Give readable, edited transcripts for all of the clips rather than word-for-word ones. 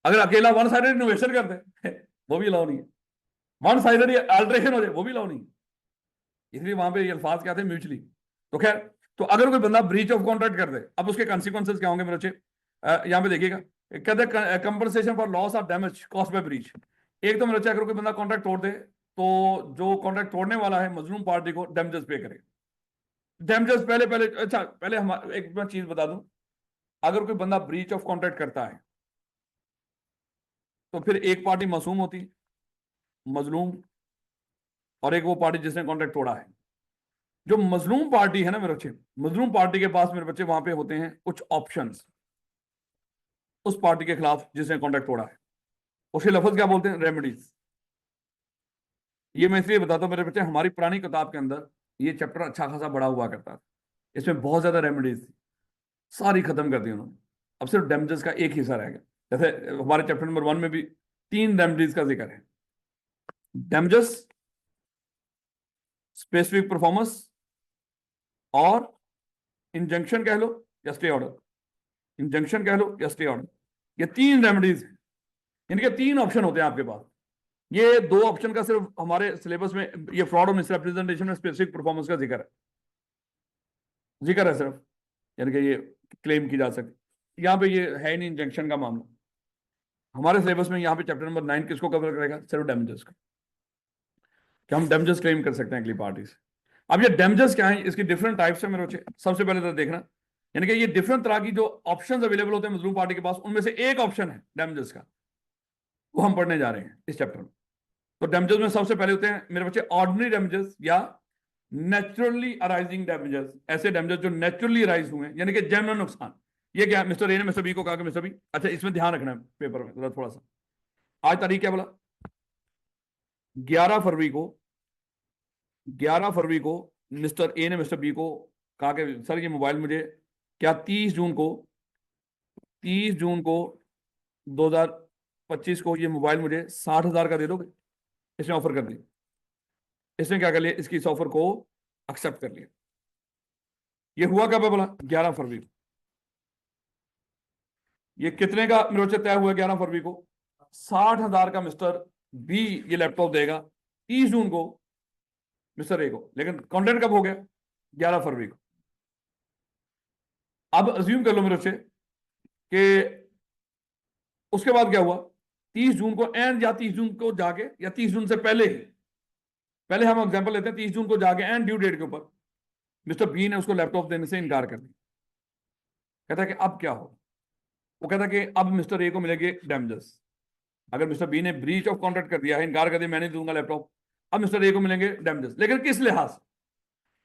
अगर अकेला one sided innovation कर दे वो भी अलाउ नहीं है, वन साइडेड अल्ट्रेशन हो जाए वो भी अलाउ नहीं है। इसलिए वहां पे ये अल्फाज क्या थे, म्यूचुअली। तो खैर, तो अगर कोई बंदा ब्रीच ऑफ कॉन्ट्रैक्ट कर दे, अब उसके कॉन्सिक्वेंसेस क्या होंगे मेरे बच्चे, यहाँ पे देखिएगा। कहते हैं compensation for loss of damage cost by breach. एक तो मेरे बच्चे अगर कोई बंदा कॉन्ट्रैक्ट तोड़ दे, तो जो कॉन्ट्रैक्ट तोड़ने वाला है मजलूम पार्टी को डैमेजेस पे करे। डैमेजेस पहले पहले अच्छा, पहले हम एक मैं चीज बता दूं, अगर कोई बंदा ब्रीच ऑफ कॉन्ट्रैक्ट करता है तो फिर एक पार्टी मासूम होती है, मजलूम, और एक वो पार्टी जिसने कॉन्ट्रैक्ट तोड़ा है। जो मजलूम पार्टी है ना मेरे बच्चे, मजलूम पार्टी के पास मेरे बच्चे वहां पे होते हैं कुछ ऑप्शंस उस पार्टी के खिलाफ जिसने कॉन्ट्रैक्ट तोड़ा है। उसके लफ्ज क्या बोलते हैं, रेमेडीज। ये मैं इसलिए बताता हूं मेरे बच्चे, हमारी पुरानी किताब के अंदर ये चैप्टर अच्छा खासा बड़ा हुआ करता था, इसमें बहुत ज्यादा रेमेडीज थी, सारी खत्म कर दी उन्होंने। अब सिर्फ डैमेजेस का एक हिस्सा रह गया। जैसे हमारे चैप्टर नंबर 1 में भी 3 रेमेडीज का जिक्र है, डैमेजेस, स्पेसिफिक परफॉर्मेंस, और इंजंक्शन कह लो या स्टे ऑर्डर। इंजंक्शन कह लो या स्टे ऑर्डर, ये 3 रेमेडीज हैं। इनके 3 ऑप्शन होते हैं आपके पास। ये 2 ऑप्शन का सिर्फ हमारे सिलेबस में, ये फ्रॉड और मिसरिप्रेजेंटेशन में स्पेसिफिक परफॉर्मेंस का जिक्र है सिर्फ, यानी कि ये क्लेम की जा सकती। यहाँ पे ये है नहीं इंजंक्शन का मामला। हमारे सिलेबस में यहाँ पे चैप्टर नंबर 9 किसको कवर करेगा, सिर्फ डैमेजेस का, कि हम डैमेजेस क्लेम कर सकते हैं अगली पार्टी से। अब ये डैमेजेस क्या है, इसकी डिफरेंट टाइप्स है मेरे बच्चे। सबसे पहले तो देखना, यानी कि ये डिफरेंट तरह की जो ऑप्शंस अवेलेबल होते हैं मजलूम पार्टी के पास, उनमें से एक ऑप्शन है डैमेजेस का, वो हम पढ़ने जा रहे हैं इस चैप्टर में। तो डैमेजेस में सबसे पहले होते हैं मेरे बच्चे ऑर्डिनरी डैमेजेस या नेचुरली अराइजिंग डैमेजेस। ऐसे डैमेजेस जो नेचुरली अराइज हुए, यानी कि जेन्युइन नुकसान। ये क्या, मिस्टर ए ने मिस्टर बी को कहा कि मिस्टर बी, अच्छा इसमें ध्यान रखना है पेपर में थोड़ा सा। आज तारीख क्या बोला, 11 फरवरी को, 11 फरवरी को मिस्टर ए ने मिस्टर बी को कहा कि सर ये मोबाइल मुझे, क्या 30 जून को, 30 जून को 2025 को ये मोबाइल मुझे 60,000 का दे दोगे। इसने ऑफर कर दी। इसने क्या कर लिया, इसकी इस ऑफर को एक्सेप्ट कर लिया। ये हुआ कब है बोला, 11 फरवरी को। ये कितने का मेरे बच्चे तय हुआ 11 फरवरी को, 60,000 का मिस्टर बी ये लैपटॉप देगा 30 जून को मिस्टर ए को। लेकिन कॉन्ट्रैक्ट कब हो गया, 11 फरवरी को। अब अज्यूम कर लो मेरे बच्चे कि उसके बाद क्या हुआ, 30 जून को एंड, या 30 जून को जाके, या 30 जून से पहले ही, पहले हम एग्जांपल लेते हैं, 30 जून को जाके एंड ड्यू डेट के ऊपर मिस्टर बी ने उसको लैपटॉप देने से इनकार कर दिया। कहता है कि अब क्या हो, वो कहता है कि अब मिस्टर ए को मिलेंगे डैमेजेस। अगर मिस्टर बी ने ब्रीच ऑफ कॉन्ट्रैक्ट कर दिया है, इनकार कर दिया, मैं नहीं दूंगा लैपटॉप, अब मिस्टर ए को मिलेंगे डैमेजेस। लेकिन किस लिहाज से,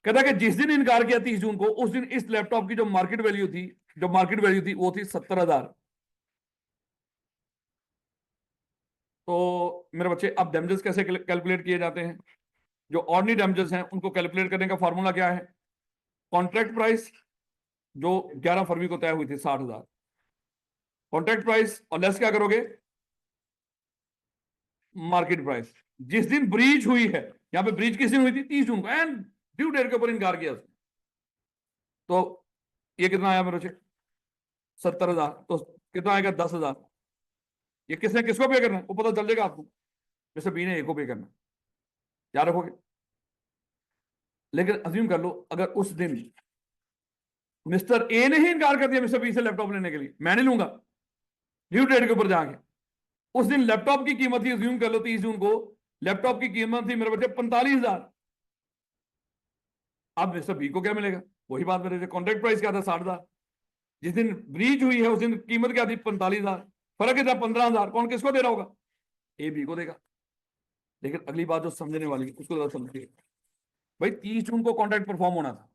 कहता है कि जिस दिन इनकार किया 30 जून को, उस दिन इस लैपटॉप की जो मार्केट वैल्यू थी, वो थी 70,000। तो मेरे बच्चे अब डैमेजेस कैसे कैलकुलेट किए जाते हैं, जो ऑर्डिनरी डैमेजेस हैं उनको कैलकुलेट करने का फॉर्मूला क्या है, कॉन्ट्रैक्ट प्राइस जो 11 फरवरी को तय हुई थी 60,000, कॉन्ट्रैक्ट प्राइस और लेस क्या करोगे, मार्केट प्राइस। जिस दिन ब्रीच हुई है, यहां पे ब्रीच किस दिन हुई थी, 30 जून को, एंड ड्यू डेट के ऊपर इनकार किया उसने। तो ये कितना आया मेरे बच्चे, 70,000। तो कितना आएगा, 10,000। ये किसने किसको पे करना है, वो पता चल जाएगा आपको, जैसे बी ने ए को पे करना, याद रखोगे। लेकिन अज्यूम कर लो अगर उस दिन मिस्टर ए ने ही इनकार कर दिया मिस्टर बी से लैपटॉप लेने के लिए, मैं नहीं लूंगा, ड्यू डेट के ऊपर जाके। उस दिन लैपटॉप की कीमत थी, अज्यूम कर लो 30 जून को लैपटॉप की कीमत थी मेरे बच्चे 45,000। अब मिस्टर बी को क्या मिलेगा, वही बात मेरे कॉन्ट्रैक्ट प्राइस क्या था, 60,000। जिस दिन ब्रीच हुई है उस दिन कीमत क्या थी, 45,000। फर्क कितना, 15,000। कौन किसको दे रहा होगा, ए बी को देगा। लेकिन अगली बात जो समझने वाली है उसको जरा समझिए भाई, 30 जून को कॉन्ट्रैक्ट परफॉर्म होना था,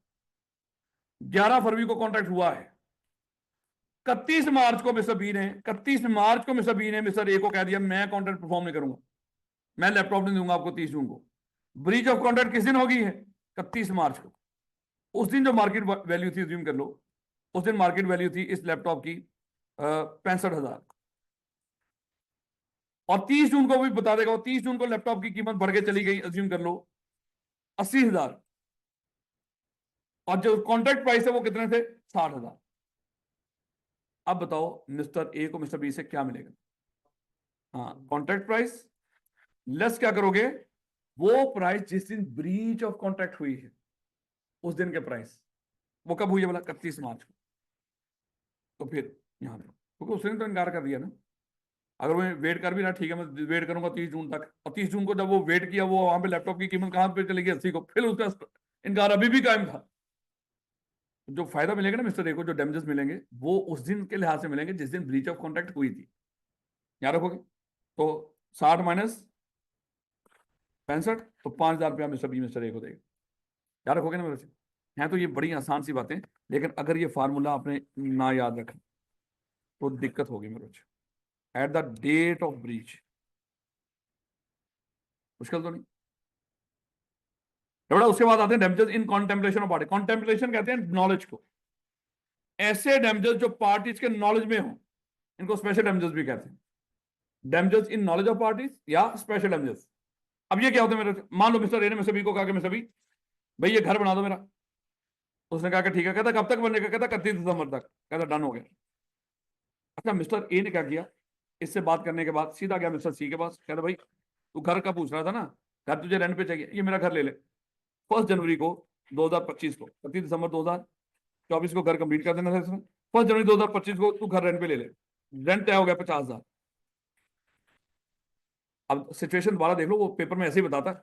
11 फरवरी को कॉन्ट्रैक्ट हुआ है, 31 मार्च को मिस्टर बी ने, 31 मार्च को मिस्टर बी ने मिस्टर ए को कह दिया मैं कॉन्ट्रैक्ट परफॉर्म नहीं करूंगा, मैं लैपटॉप नहीं दूंगा आपको 30 जून को। ब्रीच ऑफ कॉन्ट्रैक्ट किस दिन होगी है, 31 मार्च को। उस दिन जो मार्केट वैल्यू थी, अज्यूम कर लो उस दिन मार्केट वैल्यू थी इस लैपटॉप की 65,000। और 30 जून को भी बता देगा, 30 जून को लैपटॉप की कीमत बढ़ के चली गई, अज्यूम कर लो 80,000। और जो कॉन्ट्रैक्ट प्राइस है वो कितने थे, 60,000। अब बताओ मिस्टर ए को मिस्टर बी से क्या मिलेगा, हाँ, कॉन्ट्रैक्ट प्राइस लेस क्या करोगे, वो प्राइस जिस दिन ब्रीच ऑफ कॉन्ट्रैक्ट हुई है उस दिन के प्राइस। वो कब हुई है बोला, 31 मार्च को। तो फिर यहाँ पे क्योंकि उसने तो इनकार कर दिया ना। अगर मैं वेट कर भी रहा, ठीक है मैं वेट करूंगा 30 जून तक, और 30 जून को जब वो वेट किया, वो वहां पे लैपटॉप की कीमत कहां पे चली गई, 80 को, फिर उसका इनकार अभी भी कायम था। जो फायदा मिलेगा ना मिस्टर ए को, जो डैमेजेस मिलेंगे वो उस दिन के लिहाज से मिलेंगे जिस दिन ब्रीच ऑफ कॉन्ट्रैक्ट हुई थी। याद रखोगे। तो 60 - 65, तो 5,000 रुपया मिस्टर ए को देगा। याद रखोगे ना मेरे से। हैं तो ये बड़ी आसान सी बातें, लेकिन अगर ये फार्मूला आपने ना याद रखा तो दिक्कत होगी मेरे से। At the date of breach, मुश्किल तो नहीं बड़ा। उसके बाद आते हैं damages in contemplation of party. Contemplation कहते हैं नॉलेज को। ऐसे डैमेजेस जो पार्टीज के नॉलेज में हो, इनको स्पेशल डैमेजेस भी कहते हैं। Damages in knowledge of parties या स्पेशल डैमेजेस। अब ये क्या होते हैं मेरे, मान लो मिस्टर ए ने मिस्टर बी को कहा कि मिस्टर बी, भाई ये घर बना दो मेरा। उसने कहा कि ठीक है। कहता कब तक बनेगा, कहता 31 दिसंबर तक। कहता डन हो गया। अच्छा, मिस्टर ए ने क्या किया, इससे बात करने के बाद सीधा गया मिस्टर सी के पास। कहता भाई तू घर का पूछ रहा था ना, घर तुझे रेंट पे चाहिए, ये मेरा घर ले ले। 1 जनवरी को 2025 को, 31 दिसंबर 2024 को घर कंप्लीट कर देना था इसमें। 1 जनवरी 2025 को तू घर रेंट पे ले ले। रेंट तय हो गया 50,000। अब सिचुएशन दोबारा देख लो, वो पेपर में ऐसे ही बताता है।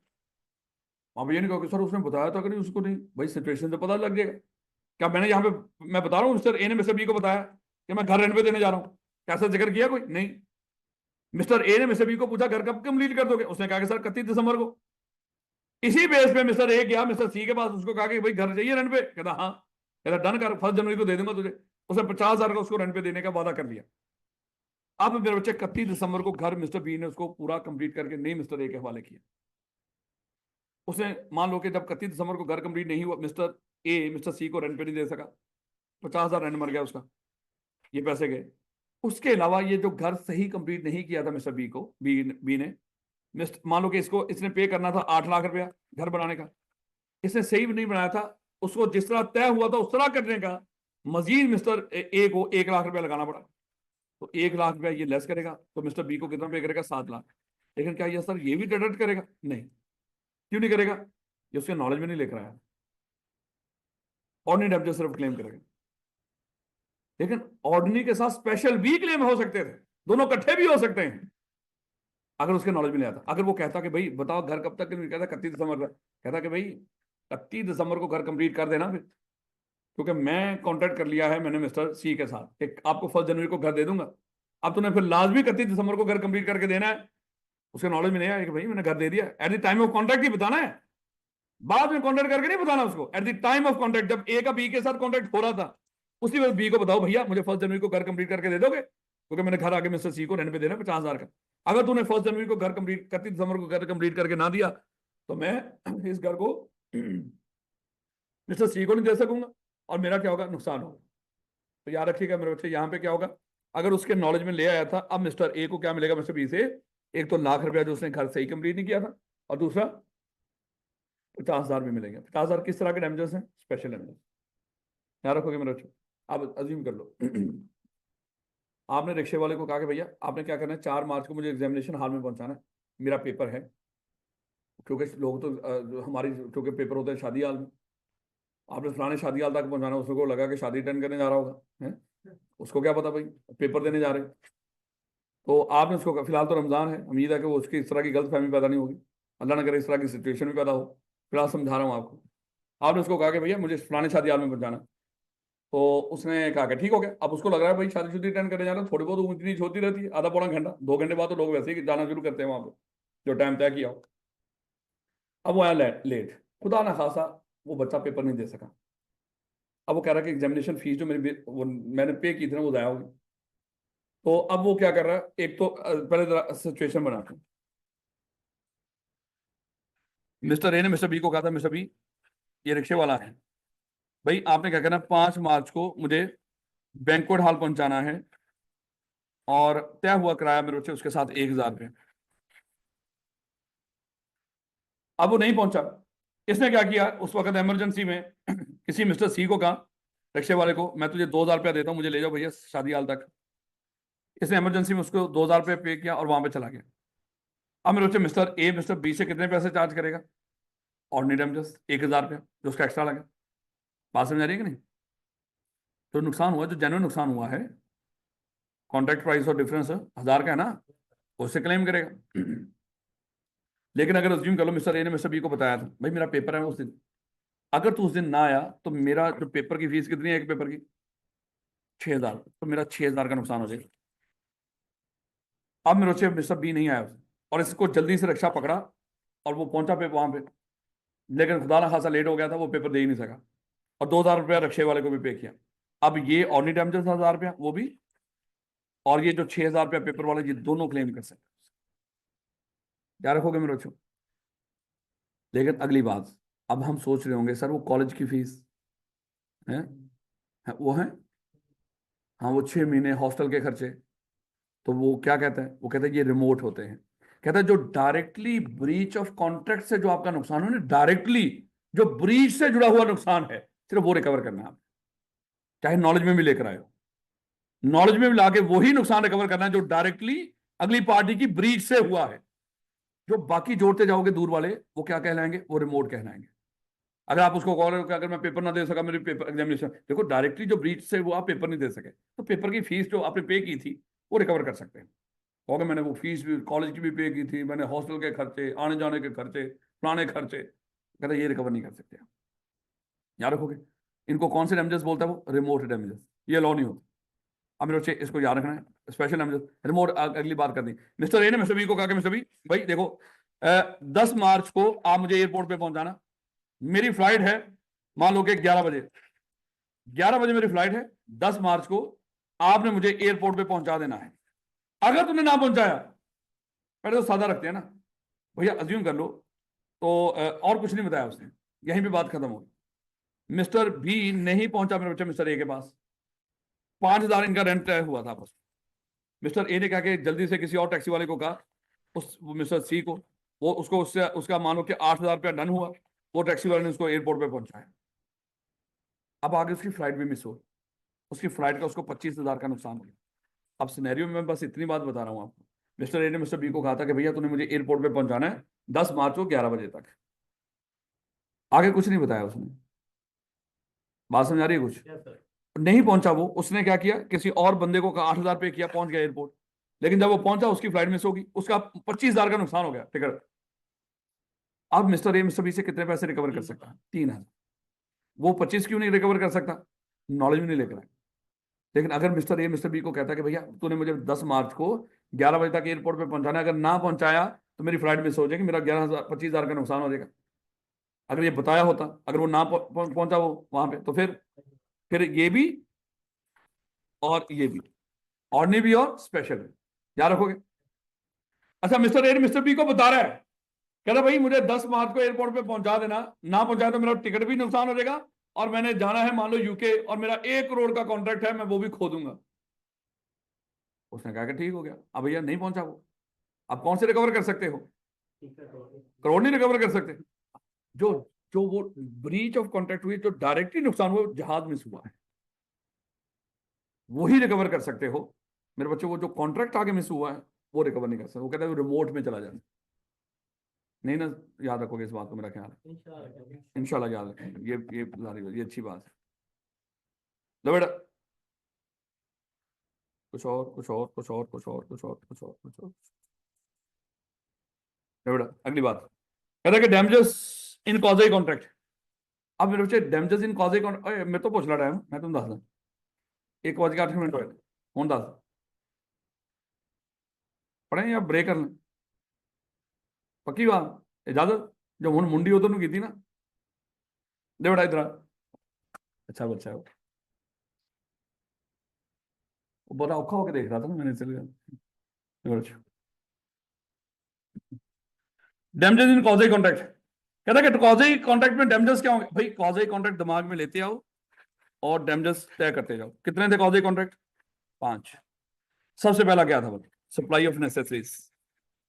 अब ये नहीं कहोगे सर उसने बताया था कि नहीं उसको, नहीं भाई सिचुएशन से पता लग जाएगा। क्या मैंने यहाँ पे, मैं बता रहा हूँ मिस्टर ए ने मिस्टर बी को बताया कि मैं घर रेंट पे देने जा रहा हूँ, कैसा जिक्र किया कोई नहीं। मिस्टर ए ने मिस्टर बी को पूछा घर कब कंप्लीट कर दोगे, उसने कहा कि सर 31 दिसंबर को। इसी बेस पे मिस्टर ए गया मिस्टर सी के पास, उसको कहा कि भाई घर चाहिए रेंट पे। कहता हाँ। कहता डन कर, 1 जनवरी को दे दूंगा तुझे। उसने 50,000 का उसको रेंट पे देने का वादा कर लिया। अब मेरे बच्चे 31 दिसंबर को घर मिस्टर बी ने उसको पूरा कंप्लीट करके नहीं मिस्टर ए के हवाले किया। उसने मान लो कि जब 31 दिसंबर को घर कंप्लीट नहीं हुआ, मिस्टर ए मिस्टर सी को रेंट पे नहीं दे सका, 50,000 रेंट मर गया उसका, ये पैसे गए। उसके अलावा ये जो घर सही कंप्लीट नहीं किया था मिस्टर बी को, बी ने, मिस्टर मान लो कि इसको इसने पे करना था 8 लाख रुपया घर बनाने का, इसने सही नहीं बनाया था। उसको जिस तरह तय हुआ था उस तरह करने का मजीद मिस्टर ए को 1 लाख रुपया लगाना पड़ा। तो 1 लाख रुपया ये लेस करेगा, तो मिस्टर बी को कितना पे करेगा, 7 लाख। लेकिन क्या ये सर ये भी डिडक्ट करेगा, नहीं। क्यों नहीं करेगा, ये उसके नॉलेज में नहीं लेकर आया। ऑर्डिनरी डैमेजेस सिर्फ क्लेम करेगा। लेकिन ऑर्डिनरी के साथ स्पेशल भी क्लेम हो सकते थे, दोनों इकट्ठे भी हो सकते हैं अगर उसके नॉलेज में नहीं आता। अगर वो कहता कि भाई बताओ घर कब तक, कहता 31 दिसंबर तक। कहता कि भाई 31 दिसंबर को घर कंप्लीट कर देना फिर, क्योंकि मैं कॉन्ट्रैक्ट कर लिया है मैंने मिस्टर सी के साथ, एक आपको 1 जनवरी को घर दे दूंगा। अब तूने फिर लाजमी 31 दिसंबर को घर कंप्लीट करके देना है। उसके नॉलेज में नहीं आया कि भाई मैंने घर दे दिया। At the time of contract ही बताना है, बाद में कॉन्ट्रैक्ट करके नहीं बताना उसको। At the time of contract, जब ए का बी के साथ कॉन्ट्रैक्ट हो रहा था, उसी वक्त बी को बताओ भैया मुझे 1 जनवरी को घर कंप्लीट करके दे दोगे, क्योंकि मैंने घर आके मिस्टर सी को रेंट पे देना 50,000 का। अगर तूने 1 जनवरी को घर कंप्लीट, 31 दिसंबर को घर कंप्लीट करके ना दिया, तो मैं इस घर को मिस्टर सी को नहीं दे सकूंगा और मेरा क्या होगा, नुकसान होगा। तो याद रखिएगा मेरे बच्चे, यहाँ पे क्या होगा, अगर उसके नॉलेज में ले आया था, अब मिस्टर ए को क्या मिलेगा मिस्टर बी से, एक तो लाख रुपया जो उसने घर सही कंप्लीट नहीं किया था, और दूसरा 50,000 भी मिलेंगे। 50,000 किस तरह के डैमेजेस हैं, स्पेशल डैमेजेस। याद रखोगे मेरे बच्चे। आप अज्यूम कर लो आपने रिक्शे वाले को कहा कि भैया आपने क्या करना है, 4 मार्च को मुझे एग्जामिनेशन हॉल में पहुंचाना है, मेरा पेपर है। क्योंकि लोग तो हमारी क्योंकि पेपर होते हैं शादी हाल में, आपने फलाने शादी हाल तक पहुंचाना, उसको लगा कि शादी अटेंड करने जा रहा होगा है, उसको क्या पता भाई पेपर देने जा रहे हैं। तो आपने उसको फिलहाल तो रमजान है, उम्मीद है कि वो उसकी इस तरह की गलत फहमी पैदा नहीं होगी, अल्लाह ना करे इस तरह की सिचुएशन भी पैदा हो। फिलहाल समझा रहा हूँ आपको। आपने उसको कहा कि भैया मुझे फलाने शादी हाल में पहुंचाना, तो उसने कहा कि ठीक हो गया। अब उसको लग रहा है भाई शादी शुदी अटेंड करने जाना, थोड़ी बहुत ऊंच नीच होती रहती है, आधा पौना घंटा 2 घंटे बाद तो लोग वैसे ही जाना शुरू करते हैं वहां पर, जो टाइम तय किया हो। अब वो आया लेट, खुदा ना खासा वो बच्चा पेपर नहीं दे सका। अब वो कह रहा है कि एग्जामिनेशन फीस जो वो मैंने पे की थी ना वो ज़ाया होगी। तो अब वो क्या कर रहा है, एक तो पहले सिचुएशन बनाते हैं। मिस्टर ए ने मिस्टर बी को कहा था, मिस्टर बी ये रिक्शे वाला है, भाई आपने क्या करना, 5 मार्च को मुझे बैंक्वेट हॉल पहुंचाना है, और तय हुआ किराया मेरे से उसके साथ 1,000 रुपये। अब वो नहीं पहुंचा। इसने क्या किया, उस वक्त इमरजेंसी में किसी मिस्टर सी को कहा, रिक्शे वाले को, मैं तुझे 2,000 रुपया देता हूँ, मुझे ले जाओ भैया शादी हाल तक। इसने इमरजेंसी में उसको 2,000 रुपये पे किया और वहां पे चला गया। अब मेरे बच्चे मिस्टर ए मिस्टर बी से कितने पैसे चार्ज करेगा? ऑर्डिनरी डैमेजेस 1,000 रुपया जो उसका एक्स्ट्रा लगा। बात समझ आ रही है कि नहीं? तो नुकसान हुआ, जो जेन्युइन नुकसान हुआ है, कॉन्ट्रैक्ट प्राइस और डिफरेंस 1,000 का है ना, उससे क्लेम करेगा। लेकिन अगर अज्यूम कर लो मिस्टर ए ने मिस्टर बी को बताया था भाई मेरा पेपर है उस दिन, अगर तू उस दिन ना आया तो मेरा जो पेपर की फीस कितनी है एक पेपर की? 6,000, तो मेरा 6,000 का नुकसान हो जाएगा। अब मेरे से मिस्टर बी नहीं आया और इसको जल्दी से रिक्शा पकड़ा और वो पहुंचा पे वहां पे, लेकिन खुदा ना खासा लेट हो गया था, वो पेपर दे ही नहीं सका और 2,000 रुपया रिक्शे वाले को भी पे किया। अब ये ऑर्डिनरी डैमेजेस 1,000 रुपया वो भी, और ये जो 6,000 रुपया पेपर वाले, ये दोनों क्लेम कर सकते। क्या रखोगे मेरे बच्चों? लेकिन अगली बात, अब हम सोच रहे होंगे सर वो कॉलेज की फीस है वो है, हाँ वो 6 महीने हॉस्टल के खर्चे, तो वो क्या कहता है? वो कहता है ये रिमोट होते हैं। कहता है जो डायरेक्टली ब्रीच ऑफ कॉन्ट्रैक्ट से जो आपका नुकसान हो ना, डायरेक्टली जो ब्रीच से जुड़ा हुआ नुकसान है, सिर्फ वो रिकवर करना है आप, चाहे नॉलेज में भी लेकर आए हो। नॉलेज में भी लाके वही नुकसान रिकवर करना है जो डायरेक्टली अगली पार्टी की ब्रीच से हुआ है। जो बाकी जोड़ते जाओगे दूर वाले, वो क्या कहलाएंगे? वो रिमोट कहलाएंगे। अगर आप उसको कहोगे कि अगर मैं पेपर ना दे सका मेरी पेपर एग्जामिनेशन, देखो डायरेक्टली जो ब्रीच से वो आप पेपर नहीं दे सके, तो पेपर की फीस जो आपने पे की थी वो रिकवर कर सकते हैं। कहोगे मैंने वो फीस भी कॉलेज की भी पे की थी, मैंने हॉस्टल के खर्चे, आने जाने के खर्चे, पुराने खर्चे, कहते ये रिकवर नहीं कर सकते। याद रखोगे इनको कौन से डैमेजेस बोलता है? वो रिमोट डैमेजेस, ये लॉ नहीं होता। अब मेरे बच्चे इसको याद रखना है, स्पेशल डैमेजेस रिमोट। अगली बात कर दी, मिस्टर ए ने मिस्टर बी को कहा कि मिस्टर बी भाई देखो 10 मार्च को आप मुझे एयरपोर्ट पे पहुंचाना, मेरी फ्लाइट है मान लो कि 11 बजे, 11 बजे मेरी फ्लाइट है, 10 मार्च को आपने मुझे एयरपोर्ट पे पहुंचा देना है। अगर तुमने ना पहुंचाया, पहले तो सादा रखते हैं ना भैया, अज्यूम कर लो तो और कुछ नहीं बताया उसने, यहीं पे बात खत्म हो। मिस्टर बी नहीं पहुंचा मेरे बच्चे मिस्टर ए के पास, 5,000 इनका रेंट तय हुआ था बस। मिस्टर ए ने कहा कि जल्दी से किसी और टैक्सी वाले को कहा, उस मिस्टर सी को, वो उसको उससे उसका मानो कि 8,000 रुपया डन हुआ, वो टैक्सी वाले ने उसको एयरपोर्ट पे पहुंचाया। अब आगे उसकी फ्लाइट भी मिस हो, उसकी फ्लाइट का उसको 25,000 का नुकसान हो गया। अब सिनेरियो में मैं बस इतनी बात बता रहा हूँ आपको, मिस्टर ए ने मिस्टर बी को कहा था कि भैया तूने मुझे एयरपोर्ट पे पहुंचाना है 10 मार्च को 11 बजे तक, आगे कुछ नहीं बताया उसने। बात समझ आ रही है कुछ? नहीं पहुंचा वो, उसने क्या किया, किसी और बंदे को 8,000 पे किया, पहुंच गया एयरपोर्ट, लेकिन जब वो पहुंचा उसकी फ्लाइट मिस होगी, उसका 25,000 का नुकसान हो गया टिकट। अब मिस्टर ए मिस्टर बी से कितने पैसे रिकवर कर सकता है? 3,000। वो 25 क्यों नहीं रिकवर कर सकता? नॉलेज में नहीं लेकर आए। लेकिन अगर मिस्टर ए मिस्टर बी को कहता है कि भैया तूने मुझे 10 मार्च को 11 बजे तक एयरपोर्ट पे पहुंचाना है, अगर ना पहुंचाया तो मेरी फ्लाइट मिस हो जाएगी, मेरा 11,000 25,000 का नुकसान हो जाएगा। अगर ये बताया होता, अगर वो ना पहुंचा वो वहां पे, तो फिर ये भी और ये भी, ऑर्डिनरी भी और स्पेशल भी, याद रखोगे। अच्छा मिस्टर ए मिस्टर बी को बता रहा है, कह रहा भाई मुझे 10 मार्च को एयरपोर्ट पे पहुंचा देना, ना पहुंचाया तो मेरा टिकट भी नुकसान हो जाएगा, और मैंने जाना है मान लो यूके, और मेरा 1 करोड़ का कॉन्ट्रैक्ट है, मैं वो भी खो दूंगा। उसने कहा कि ठीक हो गया। अब भैया नहीं पहुंचा वो, अब कौन से रिकवर कर सकते हो? करोड़ नहीं रिकवर कर सकते। जो जो वो ब्रीच ऑफ कॉन्ट्रैक्ट हुई, जो डायरेक्टली नुकसान हुआ, जहाज मिस हुआ है, वही रिकवर कर सकते हो मेरे बच्चों। वो जो कॉन्ट्रैक्ट आगे मिस हुआ है वो रिकवर नहीं कर सकते, वो कहते हैं रिमोट में चला जाए। नहीं ना, याद रखोगे इस बात को, मेरा ख्याल है इंशाल्लाह याद रखेंगे। ये अच्छी बात है। लो बेटा, कुछ और कुछ और कुछ और कुछ और कुछ और कुछ और कुछ और। लो बेटा, अगली बात कहता है कि डैमेजेस इन कॉज कॉन्ट्रैक्ट। अब मेरे बच्चे डैमेजेस इन कॉज कॉन्ट्रैक्ट, मैं तो पूछ ला टाइम, मैं तुम दस दा 1:08 होए हूं दस पढ़े या ब्रेक कर लें? पक्की बात, इजाजत जो हूं मुंडी उधर की थी ना, दे बेटा इधर आ। अच्छा बच्चा है वो बड़ा औखा होकर देख रहा था ना, मैंने चल गया। डैमेजेस इन कॉज कॉन्ट्रैक्ट, कहता है कि कॉज कॉन्ट्रैक्ट में डैमेजेस क्या होंगे? भाई कॉज कॉन्ट्रैक्ट दिमाग में लेते आओ और डैमेजेस तय करते जाओ। कितने थे कॉज कॉन्ट्रैक्ट? 5। सबसे पहला क्या था? Supply of necessaries.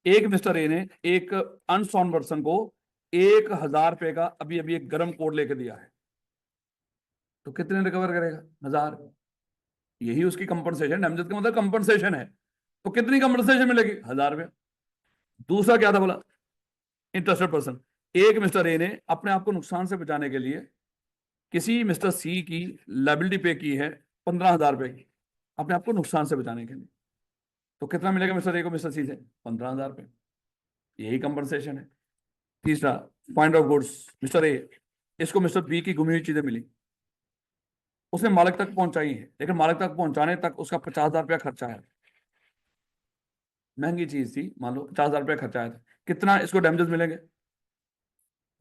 एक मिस्टर ए ने एक अनसॉन पर्सन को 1,000 रुपए का अभी अभी एक गर्म कोट लेके दिया है, तो कितने रिकवर करेगा? 1,000। यही उसकी कंपनसेशन, डैमेजेस का मतलब कंपनसेशन है। तो कितनी कंपनसेशन मिलेगी? 1,000 रुपया। दूसरा क्या था बोला? Interested person. एक मिस्टर ए ने अपने आप को नुकसान से बचाने के लिए किसी मिस्टर सी की लायबिलिटी पे की है 15,000 रुपए की, अपने आप को नुकसान से बचाने के लिए। तो कितना मिलेगा मिस्टर ए को मिस्टर सी से? 15,000 रुपए। यही कंपनसेशन है। तीसरा, point of goods. Mister A, इसको मिस्टर बी की गुमी हुई चीजें मिली, उसने मालिक तक पहुंचाई है, लेकिन मालिक तक पहुंचाने तक उसका 50,000 रुपया खर्चा है। महंगी चीज थी, मान लो 50,000 रुपया खर्चा आया था। कितना इसको डैमेजेस मिलेंगे?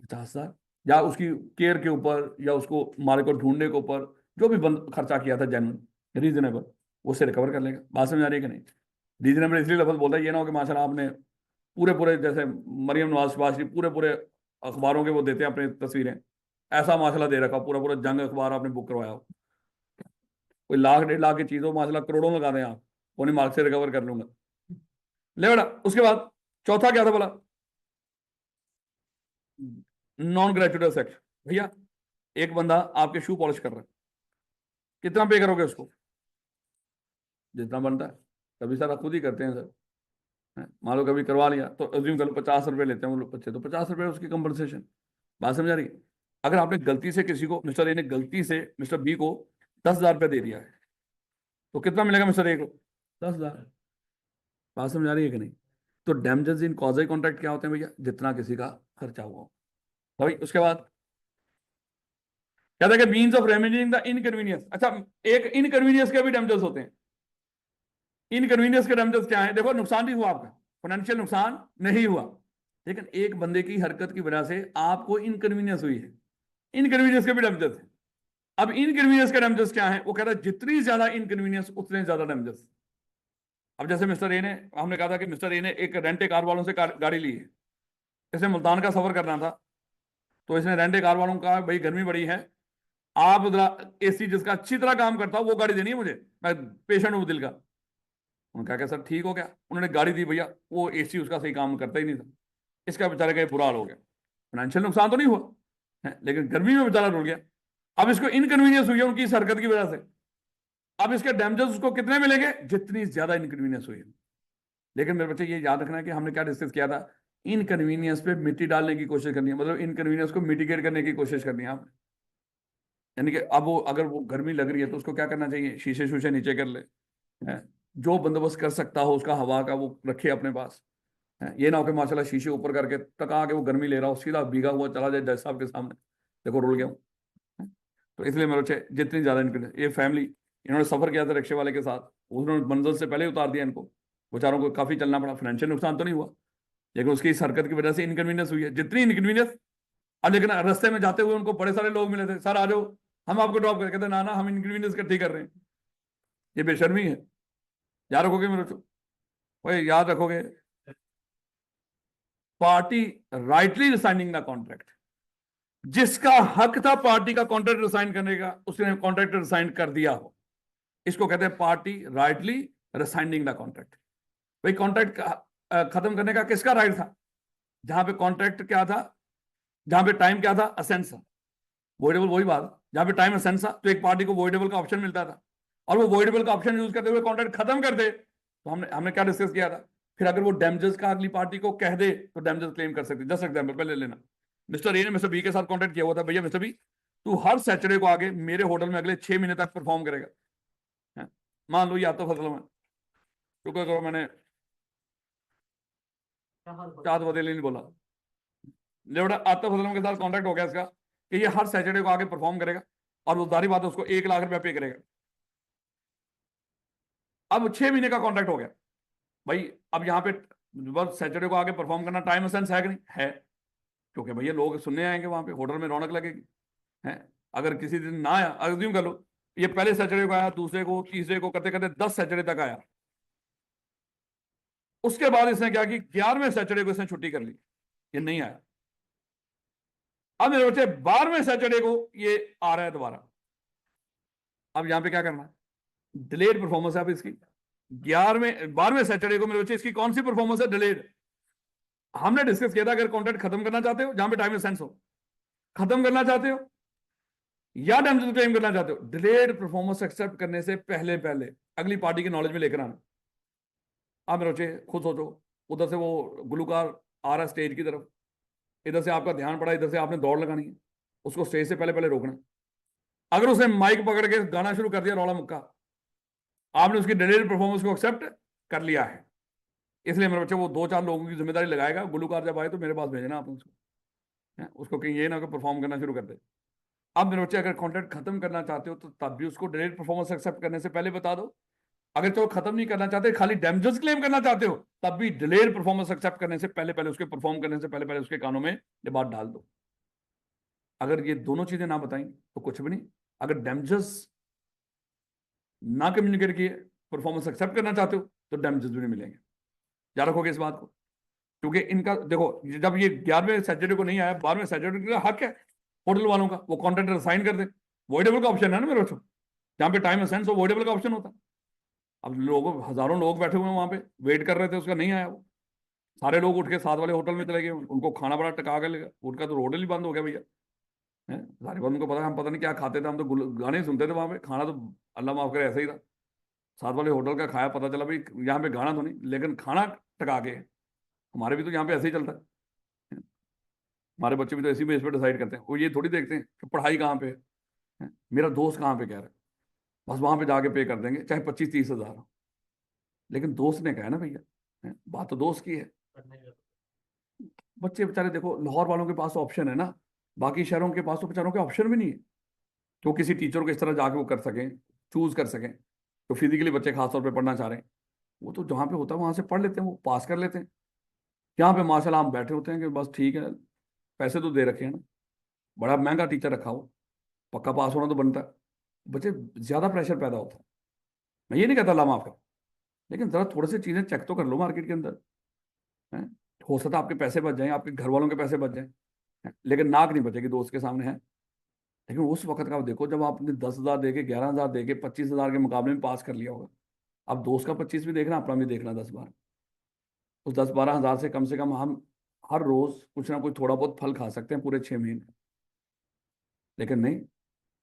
50,000। या उसकी केयर के ऊपर, या उसको मालिक को ढूंढने के ऊपर, जो भी बंद खर्चा किया था जेन्युइन रीजनेबल, उससे रिकवर कर लेगा। बात समझ आ रही है कि नहीं? रीजनेबल इसलिए लफ्ज बोलता है, ये ना हो कि माशाल्लाह आपने पूरे पूरे, जैसे मरियम नवाज शबाज की पूरे पूरे अखबारों के वो देते हैं अपनी तस्वीरें, ऐसा माशाल्लाह दे रखा, पूरा पूरा जंग अखबार आपने बुक करवाया हो, कोई लाख 1.5 लाख की चीज हो, माशाल्लाह करोड़ों लगा दें आप, वो नहीं मार्क से रिकवर कर लूंगा। ले बेटा, उसके बाद चौथा क्या था बोला? Non gratuitous act. भैया, एक बंदा आपके शू पॉलिश कर रहा है, कितना पे करोगे उसको? जितना बनता है। कभी सर आप खुद ही करते हैं सर, मान लो कभी करवा लिया तो अज्यूम कर लो 50 रुपए लेते हैं वो लोग बच्चे, तो 50 रुपए उसकी कंपनसेशन। बात समझ आ रही है? अगर आपने गलती से किसी को, मिस्टर ए ने गलती से मिस्टर बी को 10,000 रुपया दे दिया है, तो कितना मिलेगा मिस्टर ए को? 10,000। बात समझ आ रही है कि नहीं? तो डैमेजेस इन कॉज कॉन्ट्रैक्ट क्या होते हैं भैया? जितना किसी का खर्चा हुआ हो। तो भाई उसके बाद कहता है कि मीन्स ऑफ रेमेडिंग द इनकन्वीनियंस। अच्छा, एक इनकन्वीनियंस के भी डैमेजेस होते हैं। इनकन्वीनियंस के डैमेजेस क्या है? देखो, नुकसान नहीं हुआ आपका, फाइनेंशियल नुकसान नहीं हुआ, लेकिन एक बंदे की हरकत की वजह से आपको इनकन्वीनियंस हुई है। इनकन्वीनियंस के भी डैमेजेस है। अब इनकन्वीनियंस के डैमेजेस क्या है? वो कहता है जितनी ज्यादा इनकन्वीनियंस उतने ज्यादा डैमेजेस। अब जैसे मिस्टर ए ने, हमने कहा था कि मिस्टर ए ने एक रेंटे कार वालों से गाड़ी ली है, इसे मुल्तान का सफर करना था, तो इसने रेंटे कार वालों को कहा भाई गर्मी बड़ी है, आप एसी जिसका अच्छी तरह काम करता हो वो गाड़ी देनी है मुझे, मैं पेशेंट हूं दिल का। उन्होंने कहा कि सर ठीक हो गया, उन्होंने गाड़ी दी भैया, वो एसी उसका सही काम करता ही नहीं था, इसका बेचारे का बुरा हाल हो गया। फाइनेंशियल नुकसान तो नहीं हुआ है, लेकिन गर्मी में बेचारा रुल गया। अब इसको इनकन्वीनियंस हुई है उनकी इस हरकत की वजह से। अब इसके डैमेजेस उसको कितने मिलेंगे? जितनी ज्यादा इनकन्वीनियंस हुई है। लेकिन मेरे बच्चे ये याद रखना है कि हमने क्या डिस्कस किया था? इनकन्वीनियंस पे मिट्टी डालने की कोशिश करनी है, मतलब इनकन्वीनियंस को मिटिगेट करने की कोशिश करनी है आपने। यानी कि अब वो, अगर वो गर्मी लग रही है तो उसको क्या करना चाहिए? शीशे शूशे नीचे कर ले, है, जो बंदोबस्त कर सकता हो उसका हवा का वो रखे अपने पास, है। ये ना हो कि माशाल्लाह शीशे ऊपर करके टका के वो गर्मी ले रहा हो, सीधा भीगा हुआ चला जाए जज साहब के सामने, देखो रुल गया हूँ, है। तो इसलिए मेरे बच्चे जितनी ज्यादा इनकम, ये फैमिली, इन्होंने सफर किया था रिक्शे वाले के साथ, उन्होंने मंजिल से पहले ही उतार दिया इनको, बेचारों को काफी चलना पड़ा। फाइनेंशियल नुकसान तो नहीं हुआ, लेकिन उसकी इस हरकत की वजह से इनकन्वीनियंस हुई है, जितनी इनकन्वीनियंस। अब लेकिन रास्ते में जाते हुए उनको बड़े सारे लोग मिले थे, सर आ जाओ हम आपको ड्रॉप करके, कहते ना ना हम इनकन्वीनियंस इकट्ठी कर रहे हैं। ये बेशर्मी है। याद रखोगे मेरे बच्चों, भाई याद रखोगे, पार्टी राइटली रिसाइनिंग द कॉन्ट्रैक्ट, जिसका हक था पार्टी का कॉन्ट्रैक्ट रिसाइन करने का, उसने कॉन्ट्रैक्ट रिसाइन कर दिया हो, इसको कहते हैं पार्टी राइटली रिसाइनिंग द कॉन्ट्रैक्ट। भाई कॉन्ट्रैक्ट खत्म करने का किसका राइट था? जहां पे कॉन्ट्रैक्ट क्या था, जहां पे टाइम क्या था? असेंस था। वोइडेबल वही बात, जहां पे टाइम असेंस था तो एक पार्टी को वोइडेबल का ऑप्शन मिलता था, और वो वोइडेबल का ऑप्शन यूज करते हुए कॉन्ट्रैक्ट खत्म कर दे, तो हमने हमने क्या डिस्कस किया था? फिर अगर वो डैमेजेस का अगली पार्टी को कह दे तो डैमेजेस क्लेम कर सकते। जस्ट एग्जाम्पल पहले लेना, मिस्टर ए ने मिस्टर बी के साथ कॉन्ट्रैक्ट किया हुआ था, भैया मिस्टर बी तू हर सैटरडे को आगे मेरे होटल में अगले 6 महीने तक परफॉर्म करेगा, है? मान लो ये आता फसल में, शुक्र करो मैंने चाहत बदले नहीं बोला, लेवड़ा आता फसल के साथ कॉन्ट्रैक्ट हो गया इसका कि ये हर सैटरडे को आगे परफॉर्म करेगा, और वो सारी बात है उसको 1 लाख रुपया पे करेगा। अब 6 महीने का कॉन्ट्रैक्ट हो गया भाई। अब यहाँ पे बस सैटरडे को आगे परफॉर्म करना टाइम असेंस है कि नहीं है? क्योंकि भैया लोग सुनने आएंगे, वहां पे होटल में रौनक लगेगी, है। अगर किसी दिन ना आया, अज्यूम कर लो ये पहले सैटरडे को आया, दूसरे को, तीसरे को, करते करते 10 सैटरडे तक आया, उसके बाद इसने क्या कि 11वें सैटरडे को इसने छुट्टी कर ली, ये नहीं आया। अब मेरे बच्चे 12वें सैटरडे को ये आ रहा है दोबारा। अब यहां पे क्या करना है? डिलेड परफॉर्मेंस है अब इसकी। 12वें सैटरडे को मेरे बच्चे इसकी कौन सी परफॉर्मेंस है? डिलेड। हमने डिस्कस किया था अगर कॉन्ट्रैक्ट खत्म करना चाहते हो, जहां पे टाइम सेंस हो, खत्म करना चाहते हो या डैमेज क्लेम करना चाहते हो, डिलेड परफॉर्मेंस एक्सेप्ट करने से पहले पहले अगली पार्टी के नॉलेज में लेकर आना। आप मेरे बच्चे खुद सोचो, उधर से वो गुलूकार आ रहा है स्टेज की तरफ, इधर से आपका ध्यान पड़ा, इधर से आपने दौड़ लगानी है, उसको स्टेज से पहले पहले रोकना। अगर उसने माइक पकड़ के गाना शुरू कर दिया रौला मुक्का, आपने उसकी डिलीवरी परफॉर्मेंस को एक्सेप्ट कर लिया है, इसलिए मेरे बच्चे वो 2-4 लोगों की जिम्मेदारी लगाएगा, गुलूकार जब आए तो मेरे पास भेजना आप उसको, उसको कहीं ये ना कि परफॉर्म करना शुरू कर दे। अब मेरे बच्चे अगर कॉन्ट्रैक्ट खत्म करना चाहते हो तो तब भी उसको डिलीवरी परफॉर्मेंस एक्सेप्ट करने से पहले बता दो। अगर तो खत्म नहीं करना चाहते, खाली डैमेजेस क्लेम करना चाहते हो, तब भी डिलेड परफॉर्मेंस एक्सेप्ट करने से पहले पहले, उसके परफॉर्म करने से पहले पहले उसके कानों में ये बात डाल दो। अगर ये दोनों चीजें ना बताई तो कुछ भी नहीं। अगर डैमेजेस ना कम्युनिकेट किए, परफॉर्मेंस एक्सेप्ट करना चाहते हो, तो डैमेजेस भी नहीं मिलेंगे। याद रखोगे इस बात को, क्योंकि इनका देखो, जब ये 11वें सैटरडे को नहीं आया, 12वें सैटरडे का हक है होटल वालों का, वो कॉन्ट्रैक्टर साइन कर दे। वॉइडेबल का ऑप्शन है ना मेरे बच्चों, जहां पे टाइम एसेंस हो वॉइडेबल का ऑप्शन होता है। अब लोगों, हजारों लोग बैठे हुए हैं वहां पे, वेट कर रहे थे, उसका नहीं आया वो, सारे लोग उठ के साथ वाले होटल में चले गए, उनको खाना बड़ा टका कर लेगा, उनका तो होटल ही बंद हो गया भैया। है सारे बंद, उनको पता, हम पता नहीं क्या खाते थे, हम तो गाने ही सुनते थे वहां पे, खाना तो अल्लाह माफ करे ऐसा ही था। साथ वाले होटल का खाया, पता चला भाई यहाँ पे गाना तो नहीं लेकिन खाना टका के है। हमारे भी तो यहाँ पे ऐसे ही चलता है, हमारे बच्चे भी तो ऐसी बेस पे डिसाइड करते हैं, वो ये थोड़ी देखते हैं कि पढ़ाई कहाँ पे है, मेरा दोस्त कहाँ पे कह रहा है, बस वहां पे जाके पे कर देंगे, चाहे 25-30 हजार हो, लेकिन दोस्त ने कहा है ना भैया, बात तो दोस्त की है। बच्चे बेचारे देखो, लाहौर वालों के पास ऑप्शन है ना, बाकी शहरों के पास तो बेचारों के ऑप्शन भी नहीं है, तो किसी टीचर को इस तरह जाके वो कर सकें, चूज कर सकें। तो फिजिकली बच्चे खासतौर पे पढ़ना चाह रहे हैं, वो तो जहाँ पे होता है वहां से पढ़ लेते हैं, वो पास कर लेते हैं। यहाँ पे माशाल्लाह हम बैठे होते हैं कि बस ठीक है, पैसे तो दे रखे हैं ना, बड़ा महंगा टीचर रखा हो, पक्का पास होना तो बनता है, बच्चे ज्यादा प्रेशर पैदा होता है। मैं ये नहीं कहता अल्लाह माफ कर, लेकिन जरा थोड़ी सी चीजें चेक तो कर लो मार्केट के अंदर, है। हो सकता है आपके पैसे बच जाएं, आपके घर वालों के पैसे बच जाएं, है? लेकिन नाक नहीं बचेगी दोस्त के सामने, है। लेकिन उस वक्त का आप देखो जब आपने 10,000 दे के, 11,000 दे के, 25,000 के मुकाबले में पास कर लिया होगा, अब दोस्त का 25 भी देखना, अपना भी देखना 10 बार। उस 10-12 हजार से कम हम हर रोज कुछ ना कुछ थोड़ा बहुत फल खा सकते हैं पूरे 6 महीने। लेकिन नहीं,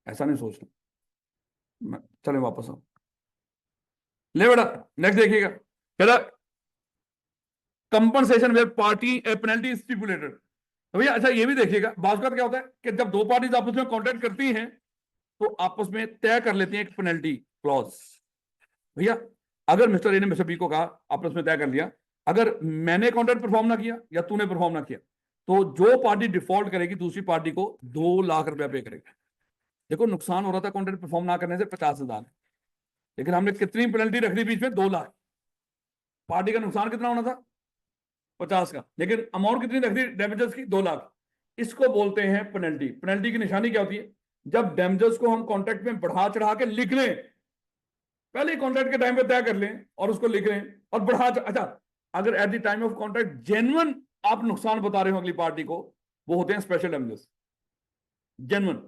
ऐसा नहीं सोचना। चले वापस आओ, ले बेटा, नेक्स्ट देखिएगा, कहता compensation where party penalty stipulated. तो भैया अच्छा ये भी देखिएगा, बात क्या होता है कि जब दो पार्टीज आपस में कॉन्ट्रैक्ट करती हैं तो आपस में तय कर लेते हैं एक पेनल्टी क्लॉज। भैया अगर मिस्टर ए ने मिस्टर बी को कहा, आपस में तय कर लिया, अगर मैंने कॉन्ट्रैक्ट परफॉर्म ना किया या तूने परफॉर्म ना किया, तो जो पार्टी डिफॉल्ट करेगी दूसरी पार्टी को 2 लाख रुपया पे करेगी। देखो नुकसान हो रहा था कॉन्ट्रैक्ट परफॉर्म ना करने से 50,000, लेकिन हमने कितनी पेनल्टी रख दी बीच में, 2 लाख। पार्टी का नुकसान कितना होना था, 50 का, लेकिन अमाउंट कितनी रख दी डैमेजेस की, 2 लाख। इसको बोलते हैं पेनल्टी। पेनल्टी की निशानी क्या होती है, जब डैमेजेस को हम कॉन्ट्रैक्ट में बढ़ा चढ़ा के लिख लें, पहले कॉन्ट्रैक्ट के टाइम पे तय कर लें और उसको लिख लें और अच्छा, अगर eight the time of contract genuine आप नुकसान बता रहे हो अगली पार्टी को, वो होते हैं स्पेशल डैमेजेस। जेन्युइन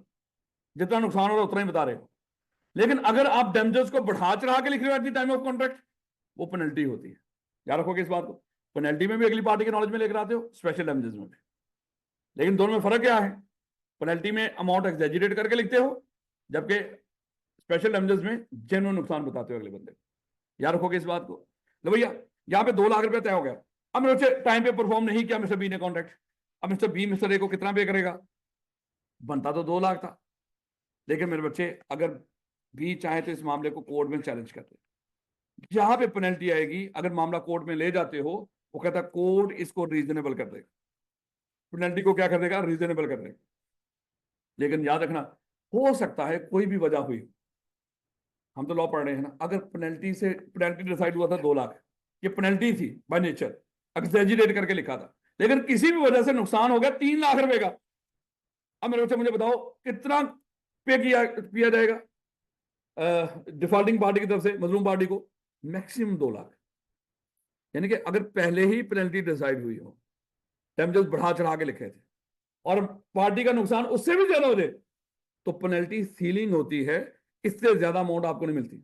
जितना नुकसान हो रहा है उतना ही बता रहे हो, लेकिन अगर आप डैमेजेस को बढ़ा चढ़ा के लिख रहे हो eight the time of contract, वो पेनल्टी होती है। याद रखोगे इस बात को, पेनल्टी में भी अगली पार्टी के नॉलेज में लेकर आते हो, स्पेशल डैमेजेस में भी। लेकिन दोनों में फर्क क्या है, पेनल्टी में अमाउंट एग्जैजरेट करके लिखते हो, जबकि स्पेशल डैमेजेस में जेन्युइन नुकसान बताते हो अगले बंदे को। याद रखोगे इस बात को। लो भैया यहाँ पे 2 लाख रुपया तय हो गया, अब मेरे बच्चे टाइम पे परफॉर्म नहीं किया मिस्टर बी ने कॉन्ट्रैक्ट, अब मिस्टर बी मिस्टर ए को कितना पे करेगा, बनता तो 2 लाख था, लेकिन मेरे बच्चे अगर बी चाहे तो इस मामले को कोर्ट में चैलेंज कर दे, जहां पे पेनल्टी आएगी अगर मामला कोर्ट में ले जाते हो, वो कहता है कोर्ट इसको रीजनेबल कर देगा, पेनल्टी को क्या कर देगा, रीजनेबल कर देगा। लेकिन याद रखना, हो सकता है कोई भी वजह हुई, हम तो लॉ पढ़ रहे हैं ना, अगर पेनल्टी डिसाइड हुआ था 2 लाख, ये पेनल्टी थी बाय नेचर, एक्सैजरेट करके लिखा था, लेकिन किसी भी वजह से नुकसान हो गया 3 लाख रुपए का, अब मेरे बच्चे मुझे बताओ कितना पे किया जाएगा डिफॉल्टिंग पार्टी की तरफ से मजलूम पार्टी को, मैक्सिमम 2 लाख। यानी कि अगर पहले ही पेनल्टी डिसाइड हुई हो, डैमेजेस बढ़ा चढ़ा के लिखे थे, और पार्टी का नुकसान उससे भी ज्यादा हो जाए, तो पेनल्टी सीलिंग होती है, इससे ज्यादा अमाउंट आपको नहीं मिलती।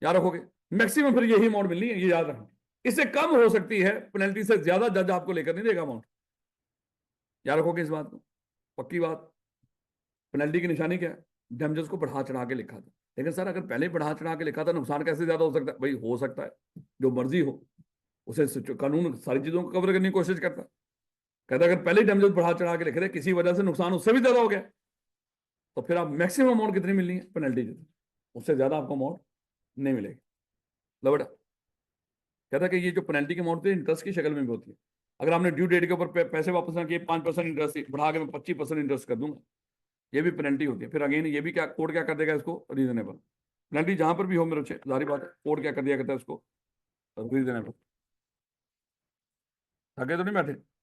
याद रखोगे, मैक्सिमम फिर यही अमाउंट मिलनी है, ये याद रखना। इससे कम हो सकती है, पेनल्टी से ज्यादा जज आपको लेकर नहीं देगा अमाउंट। याद रखोगे इस बात को, पक्की बात। पेनल्टी की निशानी क्या है, डैमेजेस को बढ़ा चढ़ा के लिखा था, लेकिन सर अगर पहले ही बढ़ा चढ़ा के लिखा था नुकसान कैसे ज्यादा हो सकता है? भाई हो सकता है, जो मर्जी हो, उसे कानून सारी चीजों को कवर करने की कोशिश करता है। कहता है अगर पहले ही डैमेजेस बढ़ा चढ़ा के लिख रहे किसी वजह से नुकसान उससे भी ज्यादा हो गया, तो फिर आप मैक्सिमम अमाउंट कितनी मिलनी है पेनल्टी जितनी, उससे ज्यादा आपको अमाउंट नहीं मिलेगी। लो बेटा, कहता है कि ये जो पेनल्टी की अमाउंट है इंटरेस्ट की शक्ल में भी होती है। अगर आपने ड्यू डेट के ऊपर पैसे वापस ना किए, 5% इंटरेस्ट बढ़ा के मैं 25% इंटरेस्ट कर दूंगा, ये भी पेनल्टी होती है। फिर अगेन ये भी क्या, कोर्ट क्या कर देगा इसको, रीजनेबल। पेनल्टी जहां पर भी हो मेरे अच्छे, जारी बात है, कोर्ट क्या कर दिया करता है इसको रीजनेबल। थके तो नहीं बैठे?